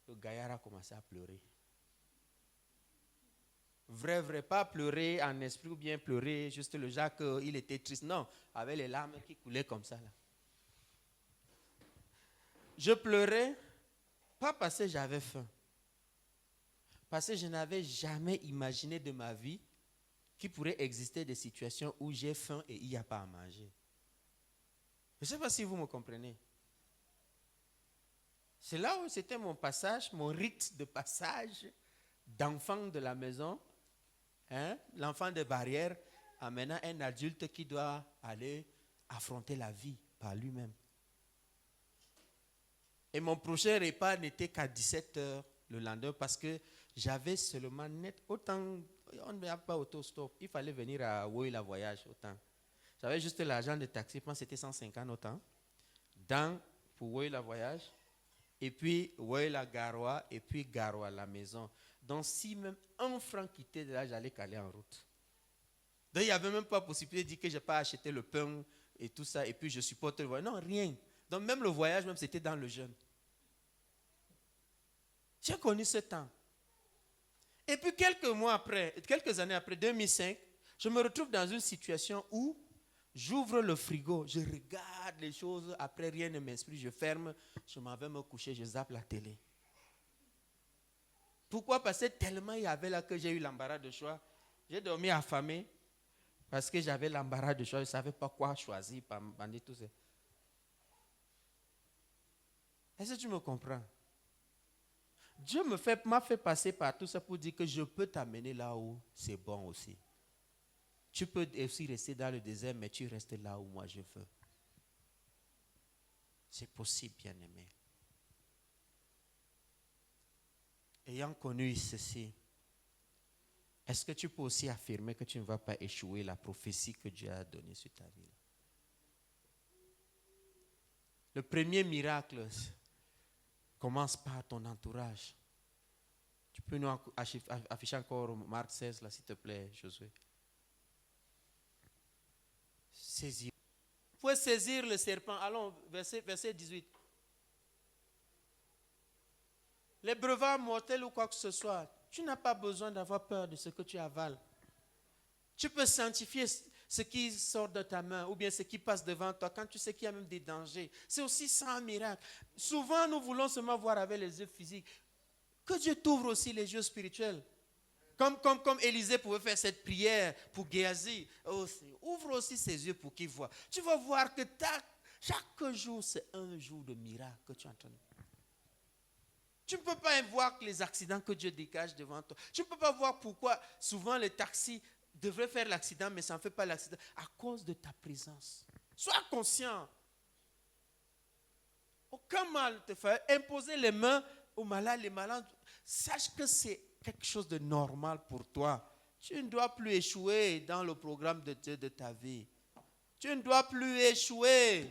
Le gaillard a commencé à pleurer. Vrai, pas pleurer en esprit ou bien pleurer juste le genre qu'il était triste. Non, avec les larmes qui coulaient comme ça. Là. Je pleurais, pas parce que j'avais faim. Parce que je n'avais jamais imaginé de ma vie qu'il pourrait exister des situations où j'ai faim et il n'y a pas à manger. Je ne sais pas si vous me comprenez. C'est là où c'était mon passage, mon rite de passage d'enfant de la maison, hein, l'enfant de barrière, en maintenant un adulte qui doit aller affronter la vie par lui-même. Et mon prochain repas n'était qu'à 17 heures le lendemain parce que j'avais seulement net, autant, on ne va pas autostop, il fallait venir à Woyla Voyage autant. J'avais juste l'argent de taxi, je pense que c'était 150 autant, pour Woyla Voyage. Et puis, Woyla Garoua, et puis Garoua la maison. Donc, si même un franc quittait de là, j'allais caler en route. Donc, il n'y avait même pas possibilité de dire que je n'ai pas acheté le pain et tout ça, et puis je supporte le voyage. Non, rien. Donc, même le voyage, même c'était dans le jeûne. J'ai connu ce temps. Et puis, quelques années après, 2005, je me retrouve dans une situation où j'ouvre le frigo, je regarde les choses, après rien ne m'inspire, je ferme, je m'en vais me coucher, je zappe la télé. Pourquoi? Parce que tellement il y avait là que j'ai eu l'embarras de choix. J'ai dormi affamé parce que j'avais l'embarras de choix, je ne savais pas quoi choisir parmi tout ça. Est-ce que tu me comprends? Dieu m'a fait passer par tout ça pour dire que je peux t'amener là où c'est bon aussi. Tu peux aussi rester dans le désert, mais tu restes là où moi je veux. C'est possible, bien-aimé. Ayant connu ceci, est-ce que tu peux aussi affirmer que tu ne vas pas échouer la prophétie que Dieu a donnée sur ta vie? Le premier miracle commence par ton entourage. Tu peux nous afficher encore Marc 16, là, s'il te plaît, Josué. Saisir. Vous pouvez saisir le serpent. Allons, verset 18. Les breuvages mortels ou quoi que ce soit, tu n'as pas besoin d'avoir peur de ce que tu avales. Tu peux sanctifier ce qui sort de ta main ou bien ce qui passe devant toi quand tu sais qu'il y a même des dangers. C'est aussi ça un miracle. Souvent, nous voulons seulement voir avec les yeux physiques. Que Dieu t'ouvre aussi les yeux spirituels. Comme Élisée pouvait faire cette prière pour Géasi. Ouvre aussi ses yeux pour qu'il voit. Tu vas voir que chaque jour, c'est un jour de miracle que tu es en train de faire. Tu ne peux pas voir les accidents que Dieu dégage devant toi. Tu ne peux pas voir pourquoi souvent les taxis devraient faire l'accident, mais ça ne fait pas l'accident. À cause de ta présence. Sois conscient. Aucun mal te fait. Imposer les mains aux malades, les malades. Sache que c'est quelque chose de normal pour toi. Tu ne dois plus échouer dans le programme de Dieu de ta vie. Tu ne dois plus échouer.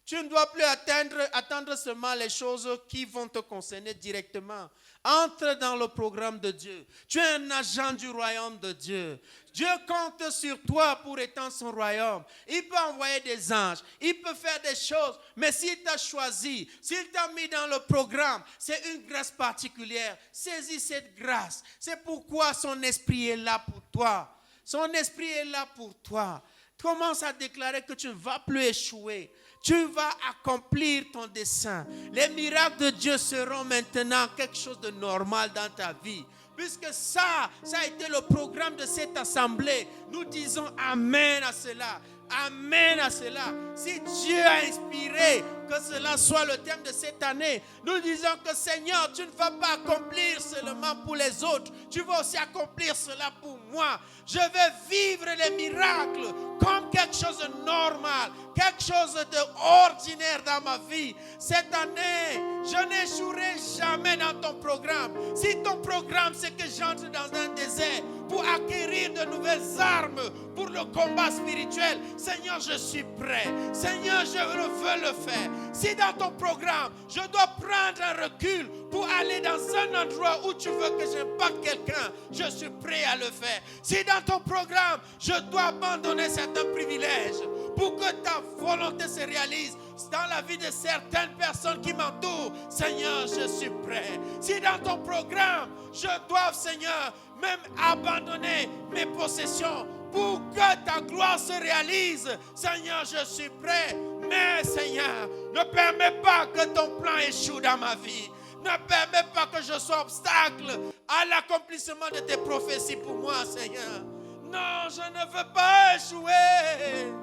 Tu ne dois plus attendre seulement les choses qui vont te concerner directement. Entre dans le programme de Dieu. Tu es un agent du royaume de Dieu. Dieu compte sur toi pour étendre son royaume. Il peut envoyer des anges. Il peut faire des choses. Mais s'il t'a choisi, s'il t'a mis dans le programme, c'est une grâce particulière. Saisis cette grâce. C'est pourquoi son esprit est là pour toi. Son esprit est là pour toi. Commence à déclarer que tu ne vas plus échouer. Tu vas accomplir ton dessein. Les miracles de Dieu seront maintenant quelque chose de normal dans ta vie. Puisque ça a été le programme de cette assemblée. Nous disons Amen à cela. Amen à cela. Si Dieu a inspiré que cela soit le thème de cette année, nous disons que Seigneur, tu ne vas pas accomplir seulement pour les autres. Tu vas aussi accomplir cela pour moi. Je vais vivre les miracles comme quelque chose de normal, quelque chose d'ordinaire dans ma vie. Cette année, je n'échouerai jamais dans ton programme. Si ton programme, c'est que j'entre dans un désert pour acquérir de nouvelles armes pour le combat spirituel, Seigneur, je suis prêt. Seigneur, je veux le faire. Si dans ton programme, je dois prendre un recul pour aller dans un endroit où tu veux que j'impacte quelqu'un, je suis prêt à le faire. Si dans ton programme, je dois abandonner certains privilèges pour que ta volonté se réalise dans la vie de certaines personnes qui m'entourent, Seigneur, je suis prêt. Si dans ton programme, je dois, Seigneur, même abandonner mes possessions pour que ta gloire se réalise, Seigneur, je suis prêt. Mais, Seigneur, ne permets pas que ton plan échoue dans ma vie. Ne permets pas que je sois obstacle à l'accomplissement de tes prophéties pour moi, Seigneur. Non, je ne veux pas échouer.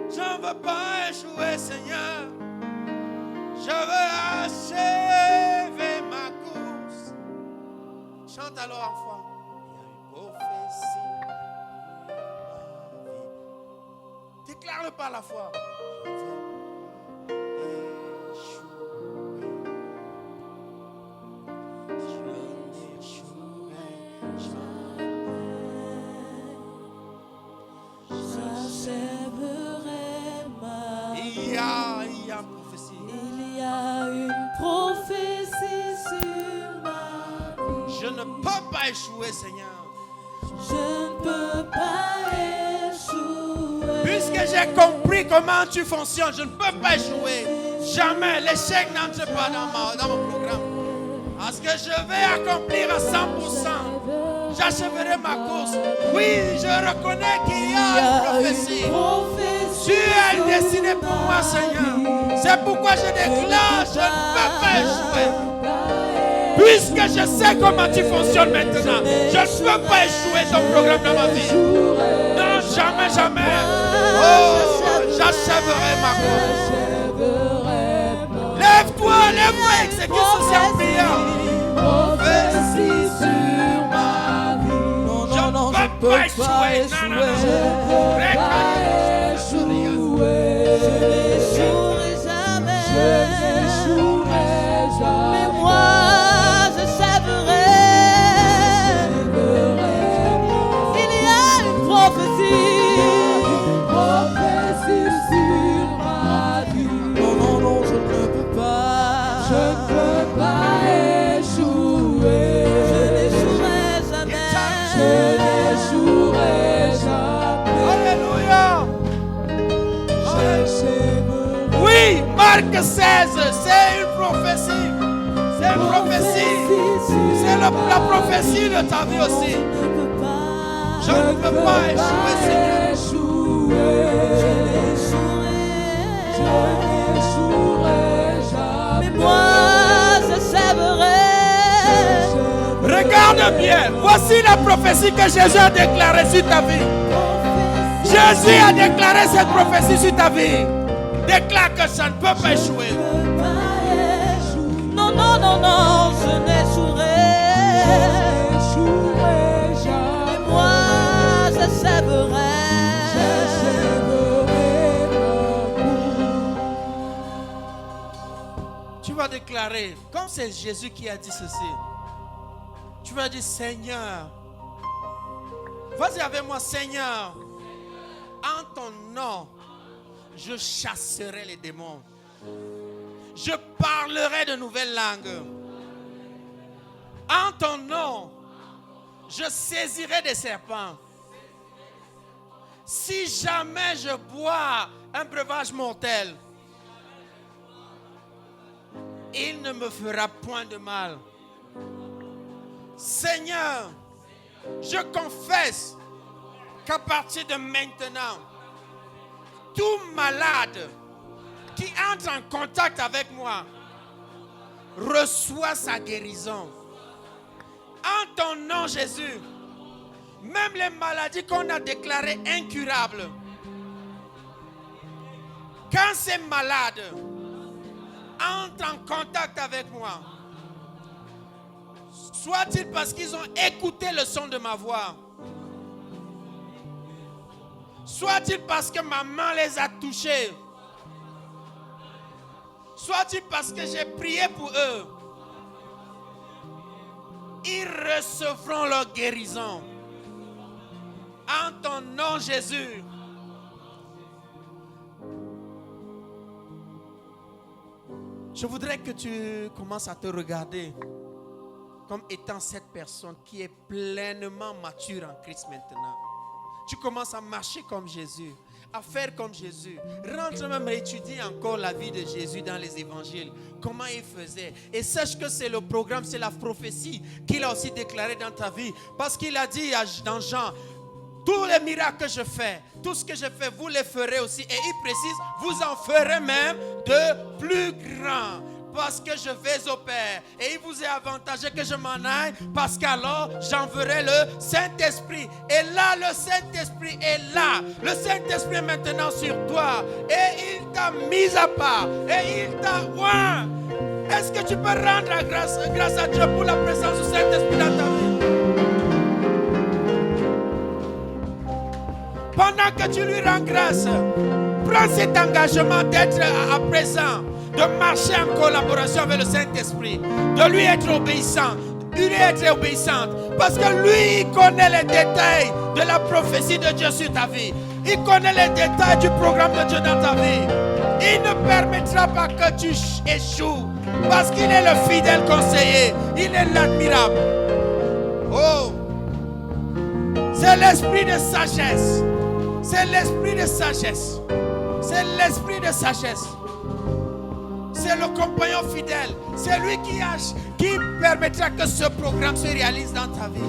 Je ne veux pas échouer, Seigneur. Je veux achever ma course. Chante alors en foi. Il y a une prophétie pour ma vie. Déclare-le par la foi. Je veux échouer. Je n'échouerai jamais. J'achèverai ma vie. Il y a une prophétie. Il y a une prophétie sur ma vie. Je ne peux pas échouer, Seigneur. Je ne peux pas échouer. Puisque j'ai compris comment tu fonctionnes, je ne peux pas échouer. Jamais. L'échec n'entre pas dans mon programme. Parce que je vais accomplir à 100%. J'achèverai ma course. Oui, je reconnais qu'il y a une prophétie. Tu as une destinée pour moi, Seigneur. C'est pourquoi je déclare, je ne peux pas échouer. Puisque je sais comment tu fonctionnes maintenant, je ne peux pas échouer ton programme dans ma vie. Non, jamais, jamais. Oh, j'achèverai ma course. Lève-toi, exécute ceci en prière. Prophétie sur ma vie. Je ne peux pas échouer. Non, non, non. Je n'échouerai jamais. Mais moi, je s'achèverai. Je ne peux pas échouer. Je n'échouerai jamais. Je n'échouerai jamais. Alléluia. J'achèverai. Oui, Marc 16, c'est une prophétie. C'est une prophétie. C'est la prophétie de ta vie aussi. Je ne peux pas échouer, Seigneur. Je n'échouerai jamais. Mais moi, j'achèverai. Regarde bien. Voici la prophétie que Jésus a déclarée sur ta vie. Jésus a déclaré cette prophétie sur ta vie. Déclare que ça ne peut pas échouer. Non, non, non, non, je n'échouerai. Mais moi, j'achèverai. Tu vas déclarer, comme c'est Jésus qui a dit ceci. Tu vas dire, Seigneur, vas-y avec moi, Seigneur, en ton nom, je chasserai les démons. Je parlerai de nouvelles langues. En ton nom, je saisirai des serpents. Si jamais je bois un breuvage mortel, il ne me fera point de mal. Seigneur, je confesse qu'à partir de maintenant, tout malade qui entre en contact avec moi reçoit sa guérison. En ton nom, Jésus, même les maladies qu'on a déclarées incurables, quand ces malades entrent en contact avec moi, soit-il parce qu'ils ont écouté le son de ma voix, soit-il parce que ma main les a touchés, soit-il parce que j'ai prié pour eux, ils recevront leur guérison. En ton nom, Jésus. Je voudrais que tu commences à te regarder comme étant cette personne qui est pleinement mature en Christ maintenant. Tu commences à marcher comme Jésus, à faire comme Jésus. Rentre même à étudier encore la vie de Jésus dans les évangiles, comment il faisait. Et sache que c'est le programme, c'est la prophétie qu'il a aussi déclaré dans ta vie. Parce qu'il a dit dans Jean, tous les miracles que je fais, tout ce que je fais, vous les ferez aussi. Et il précise, vous en ferez même de plus grands. Parce que je vais au Père. Et il vous est avantagé que je m'en aille. Parce qu'alors j'enverrai le Saint-Esprit. Et là le Saint-Esprit est là. Le Saint-Esprit est maintenant sur toi. Et il t'a mis à part. Et il t'a oint. Est-ce que tu peux rendre grâce à Dieu pour la présence du Saint-Esprit dans ta vie? Pendant que tu lui rends grâce, prends cet engagement d'être à présent, de marcher en collaboration avec le Saint-Esprit, de lui être obéissant, de lui être obéissante, parce que lui, il connaît les détails de la prophétie de Dieu sur ta vie. Il connaît les détails du programme de Dieu dans ta vie. Il ne permettra pas que tu échoues, parce qu'il est le fidèle conseiller, il est l'admirable. Oh, c'est l'esprit de sagesse. C'est l'esprit de sagesse. C'est l'esprit de sagesse. C'est le compagnon fidèle. C'est lui qui permettra que ce programme se réalise dans ta vie.